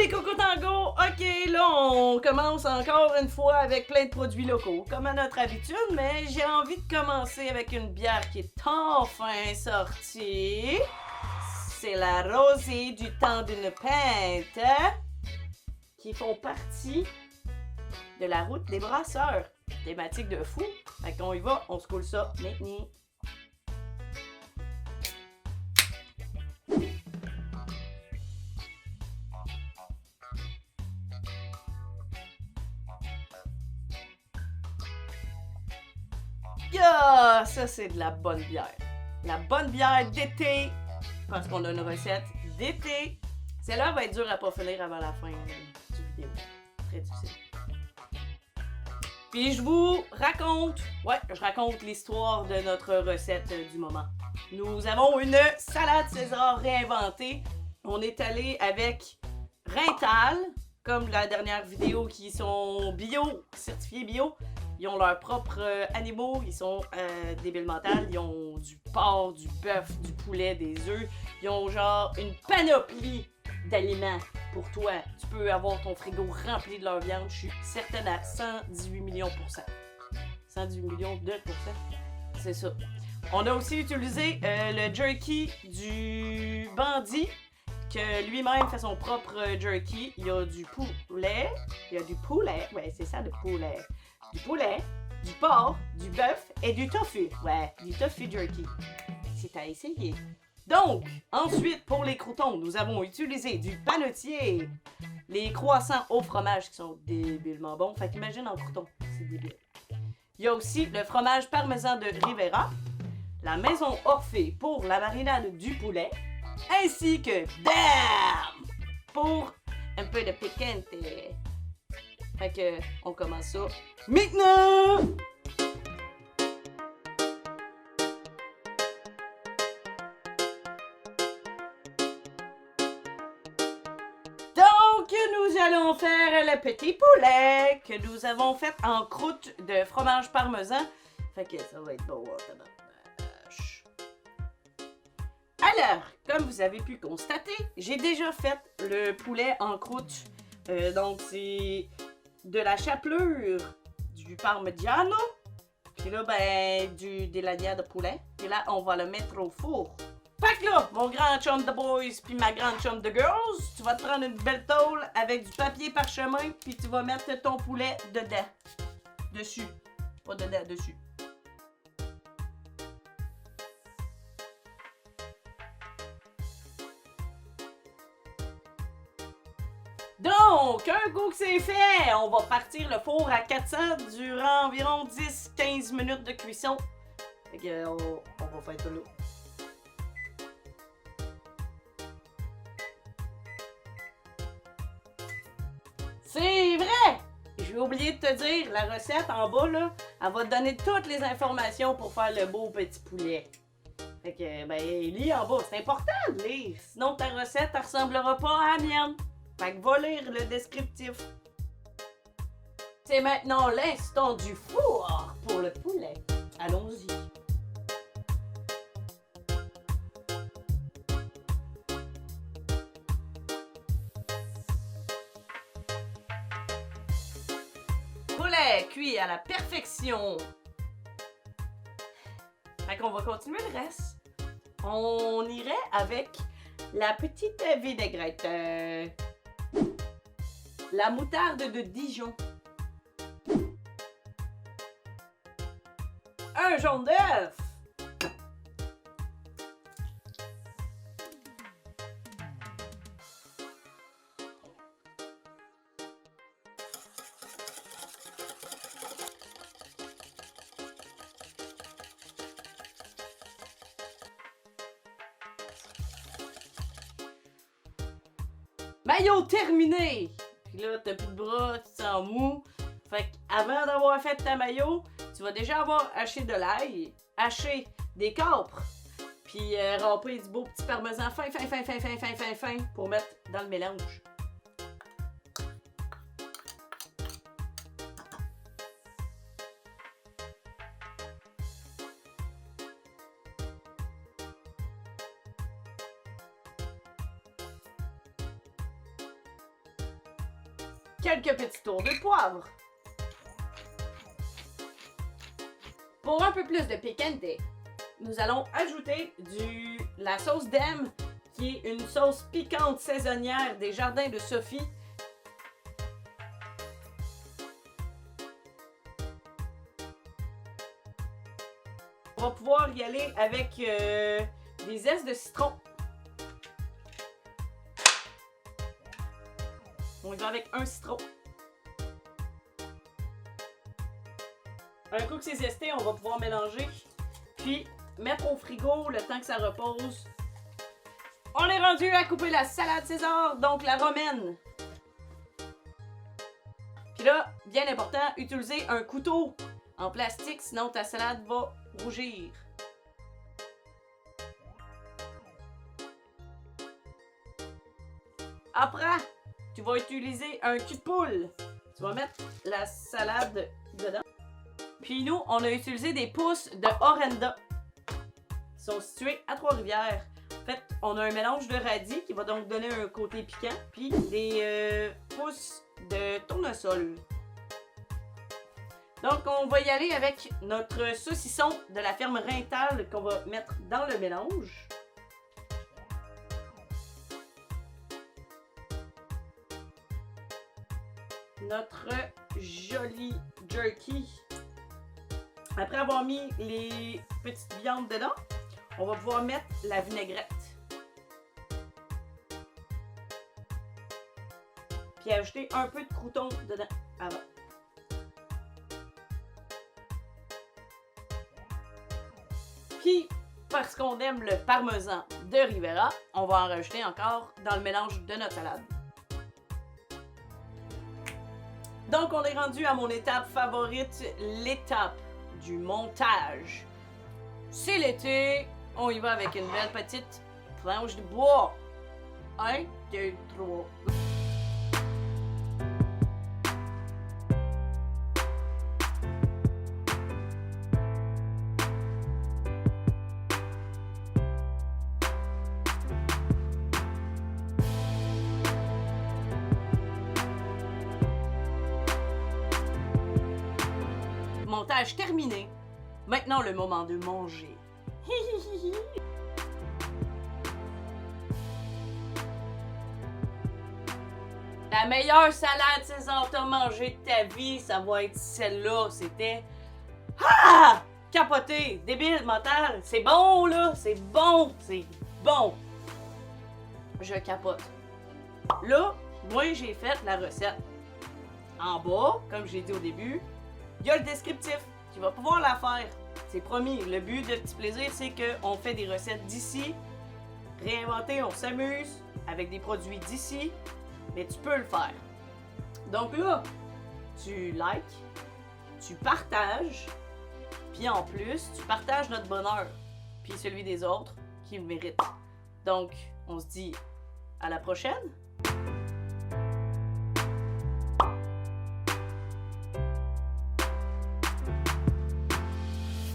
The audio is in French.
les cocos tango! Ok, là, on commence encore une fois avec plein de produits locaux, comme à notre habitude, mais j'ai envie de commencer avec une bière qui est enfin sortie. C'est la Rosée du temps d'une pinte, qui font partie de la route des brasseurs. Thématique de fou. Fait qu'on y va, on se coule ça maintenant. Yeah! Ça, c'est de la bonne bière. La bonne bière d'été, parce qu'on a une recette d'été. Celle-là va être dure à pas finir avant la fin du vidéo. Très difficile. Puis je vous raconte, je raconte l'histoire de notre recette du moment. Nous avons une salade César réinventée. On est allé avec Rintal, comme la dernière vidéo, qui sont bio, certifiés bio. Ils ont leurs propres animaux, ils sont débiles mentales, ils ont du porc, du bœuf, du poulet, des œufs. Ils ont genre une panoplie d'aliments pour toi. Tu peux avoir ton frigo rempli de leur viande, je suis certaine à 118 millions %. 118 millions de pourcents, c'est ça. On a aussi utilisé le jerky du bandit, que lui-même fait son propre jerky. Il y a du poulet, ouais c'est ça, du poulet, du porc, du bœuf et du tofu. Ouais, du tofu jerky. C'est à essayer. Donc, ensuite, pour les croûtons, nous avons utilisé du panetier. Les croissants au fromage qui sont débilement bons. Fait qu'imagine en croûton, c'est débile. Il y a aussi le fromage parmesan de Rivera, la maison Orphée pour la marinade du poulet, ainsi que BAM! Pour un peu de piquante. Fait que, on commence ça maintenant! Donc, nous allons faire le petit poulet que nous avons fait en croûte de fromage parmesan. Fait que ça va être bon. Alors, comme vous avez pu constater, j'ai déjà fait le poulet en croûte. Donc, c'est de la chapelure, du parmigiano, puis là, ben, des lanières de poulet. Puis là, on va le mettre au four. Fait que là, mon grand chum de boys puis ma grande chum de girls, tu vas te prendre une belle tôle avec du papier parchemin puis tu vas mettre ton poulet dedans. Dessus. Pas dedans, dessus. Donc, un coup que c'est fait, on va partir le four à 400 durant environ 10-15 minutes de cuisson. Fait que, on va faire ça là. C'est vrai! J'ai oublié de te dire, la recette en bas, là, elle va te donner toutes les informations pour faire le beau petit poulet. Fait que, ben, lis en bas. C'est important de lire. Sinon, ta recette, elle ressemblera pas à la mienne. Fait que va lire le descriptif. C'est maintenant l'instant du four pour le poulet. Allons-y. Poulet cuit à la perfection. Fait qu'on va continuer le reste. On irait avec la petite vinaigrette. La moutarde de Dijon. Un jaune d'œuf. Maillot terminé! Puis là, t'as plus de bras, tu te sens mou. Fait qu'avant d'avoir fait ta maillot, tu vas déjà avoir haché de l'ail, haché des capres, puis râper du beau petit parmesan fin pour mettre dans le mélange. quelques petits tours de poivre. Pour un peu plus de piquante, Nous allons ajouter la sauce Dem, qui est une sauce piquante saisonnière des jardins de Sophie. On va pouvoir y aller avec des zestes de citron. On y va avec un citron. Un coup que c'est zesté, on va pouvoir mélanger. Puis mettre au frigo le temps que ça repose. On est rendu à couper la salade César, donc la romaine. Puis là, bien important, utiliser un couteau en plastique, sinon ta salade va rougir. Après, tu vas utiliser un cul de poule. Tu vas mettre la salade dedans. Puis nous, on a utilisé des pousses de Orenda. Ils sont situés à Trois-Rivières. En fait, on a un mélange de radis qui va donc donner un côté piquant. Puis des pousses de tournesol. Donc, on va y aller avec notre saucisson de la ferme Rintal qu'on va mettre dans le mélange. Notre joli jerky. Après avoir mis les petites viandes dedans, on va pouvoir mettre la vinaigrette. Puis ajouter un peu de crouton dedans avant. Puis, parce qu'on aime le parmesan de Rivera, on va en rajouter encore dans le mélange de notre salade. Donc, on est rendu à mon étape favorite, l'étape du montage. C'est l'été, on y va avec une belle petite planche de bois. 1, 2, 3. Montage terminé. Maintenant le moment de manger. La meilleure salade César t'as mangé de ta vie, ça va être celle-là. C'était... Ah! Capoté! Débile, mental. C'est bon, là. C'est bon. C'est bon. Je capote. Là, moi, j'ai fait la recette. En bas, comme j'ai dit au début, il y a le descriptif. Tu vas pouvoir la faire. C'est promis. Le but de Petit Plaisir, c'est qu'on fait des recettes d'ici. Réinventer, on s'amuse avec des produits d'ici. Mais tu peux le faire. Donc là, tu likes, tu partages, puis en plus, tu partages notre bonheur, puis celui des autres qui le méritent. Donc, on se dit à la prochaine.